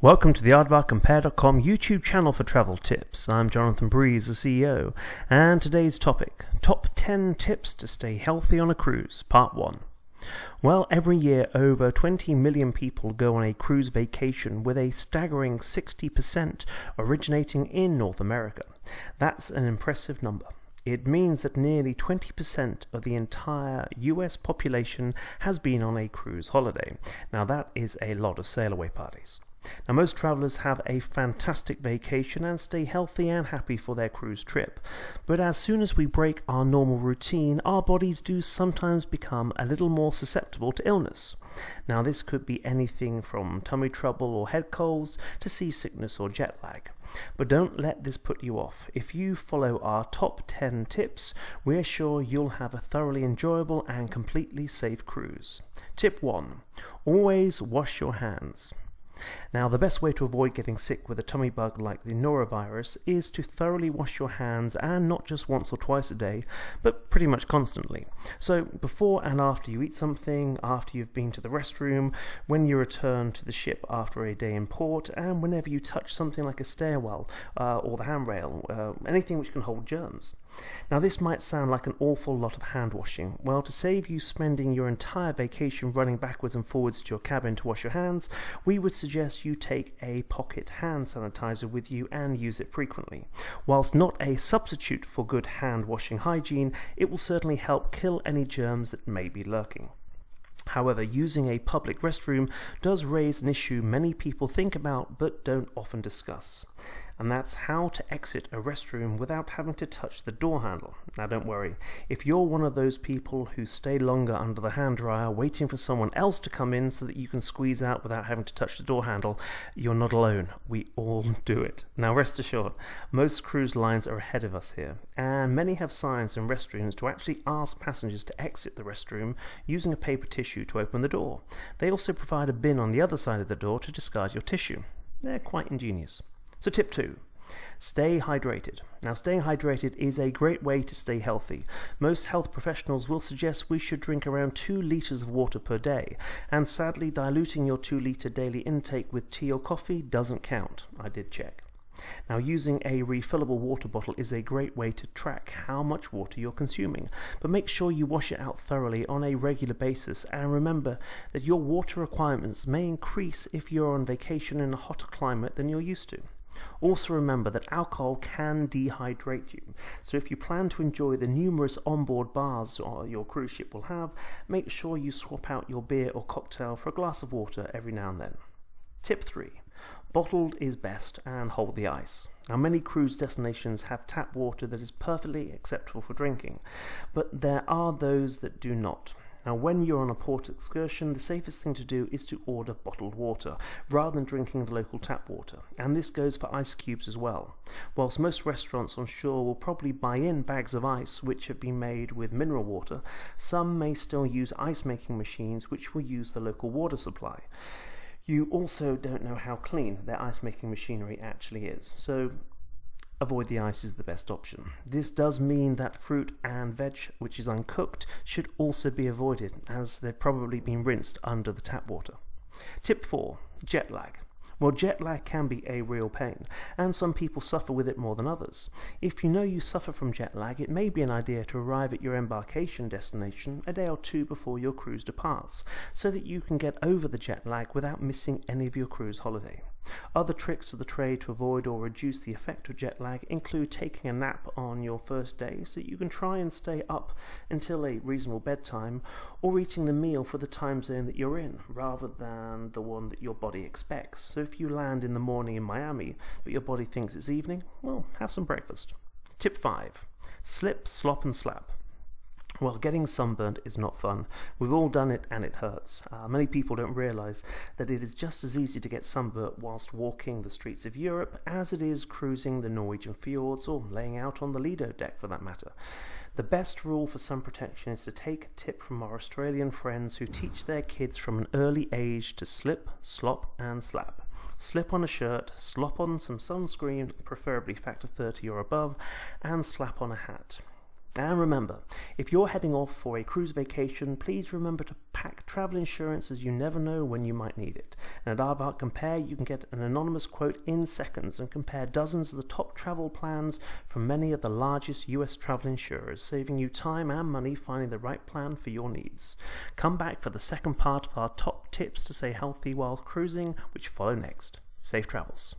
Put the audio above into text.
Welcome to the AARDY YouTube channel for travel tips. I'm Jonathan Breeze, the CEO, and today's topic, Top 10 Tips to Stay Healthy on a Cruise, Part 1. Well, every year over 20 million people go on a cruise vacation, with a staggering 60% originating in North America. That's an impressive number. It means that nearly 20% of the entire US population has been on a cruise holiday. Now that is a lot of sail-away parties. Now, most travellers have a fantastic vacation and stay healthy and happy for their cruise trip. But as soon as we break our normal routine, our bodies do sometimes become a little more susceptible to illness. Now, this could be anything from tummy trouble or head colds to seasickness or jet lag. But don't let this put you off. If you follow our top 10 tips, we're sure you'll have a thoroughly enjoyable and completely safe cruise. Tip 1. Always wash your hands. Now, the best way to avoid getting sick with a tummy bug like the norovirus is to thoroughly wash your hands, and not just once or twice a day, but pretty much constantly. So before and after you eat something, after you've been to the restroom, when you return to the ship after a day in port, and whenever you touch something like a stairwell or the handrail, anything which can hold germs. Now, this might sound like an awful lot of hand washing. Well, to save you spending your entire vacation running backwards and forwards to your cabin to wash your hands, we would suggest you take a pocket hand sanitizer with you and use it frequently. Whilst not a substitute for good hand washing hygiene, it will certainly help kill any germs that may be lurking. However, using a public restroom does raise an issue many people think about but don't often discuss, and that's how to exit a restroom without having to touch the door handle. Now, don't worry, if you're one of those people who stay longer under the hand dryer waiting for someone else to come in so that you can squeeze out without having to touch the door handle, you're not alone. We all do it. Now, rest assured, most cruise lines are ahead of us here, and many have signs in restrooms to actually ask passengers to exit the restroom using a paper tissue to open the door. They also provide a bin on the other side of the door to discard your tissue. They're quite ingenious. So tip 2. Stay hydrated. Now, staying hydrated is a great way to stay healthy. Most health professionals will suggest we should drink around 2 litres of water per day, and sadly diluting your 2-litre daily intake with tea or coffee doesn't count. I did check. Now, using a refillable water bottle is a great way to track how much water you're consuming, but make sure you wash it out thoroughly on a regular basis, and remember that your water requirements may increase if you're on vacation in a hotter climate than you're used to. Also remember that alcohol can dehydrate you, so if you plan to enjoy the numerous onboard bars your cruise ship will have, make sure you swap out your beer or cocktail for a glass of water every now and then. Tip 3. Bottled is best, and hold the ice. Now, many cruise destinations have tap water that is perfectly acceptable for drinking, but there are those that do not. Now, when you're on a port excursion, the safest thing to do is to order bottled water, rather than drinking the local tap water, and this goes for ice cubes as well. Whilst most restaurants on shore will probably buy in bags of ice which have been made with mineral water, some may still use ice-making machines which will use the local water supply. You also don't know how clean their ice-making machinery actually is, so avoid the ice is the best option. This does mean that fruit and veg which is uncooked should also be avoided, as they've probably been rinsed under the tap water. Tip 4. Jet lag. Well, jet lag can be a real pain, and some people suffer with it more than others. If you know you suffer from jet lag, it may be an idea to arrive at your embarkation destination a day or 2 before your cruise departs, so that you can get over the jet lag without missing any of your cruise holiday. Other tricks of the trade to avoid or reduce the effect of jet lag include taking a nap on your first day so that you can try and stay up until a reasonable bedtime, or eating the meal for the time zone that you're in rather than the one that your body expects. So if you land in the morning in Miami but your body thinks it's evening, well, have some breakfast. Tip 5. Slip, slop and slap. Well, getting sunburnt is not fun. We've all done it and it hurts. Many people don't realise that it is just as easy to get sunburnt whilst walking the streets of Europe as it is cruising the Norwegian fjords or laying out on the Lido deck for that matter. The best rule for sun protection is to take a tip from our Australian friends who teach their kids from an early age to slip, slop and slap. Slip on a shirt, slop on some sunscreen, preferably factor 30 or above, and slap on a hat. And remember, if you're heading off for a cruise vacation, please remember to pack travel insurance, as you never know when you might need it. And at Aardvark Compare, you can get an anonymous quote in seconds and compare dozens of the top travel plans from many of the largest US travel insurers, saving you time and money finding the right plan for your needs. Come back for the second part of our top tips to stay healthy while cruising, which follow next. Safe travels.